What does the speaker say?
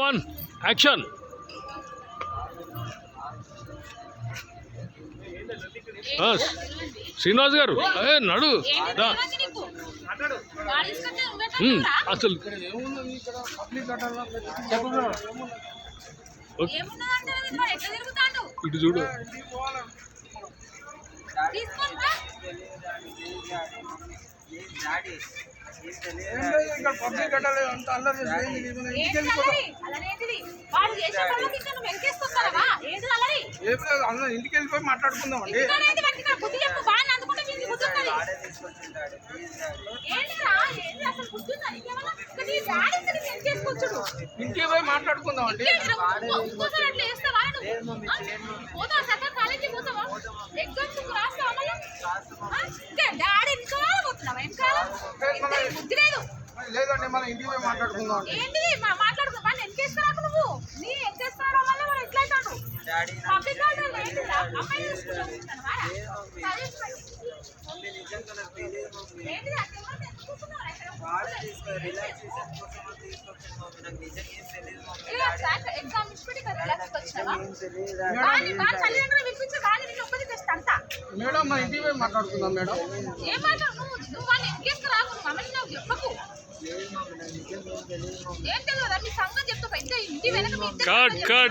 One action. Srinivas గారు నడు అసలు ఇటు చూడు. ఇంటికి వెళ్ళిపోయి మాట్లాడుకుందాం అండి. ఇంటికి పోయి మాట్లాడుకుందాం అండి. లేదండి మన ఇంటికి పోయి మాట్లాడుకుందాం. మేడం మన ఇంటికి పోయి మాట్లాడుకుందాం మేడం. Cut cut.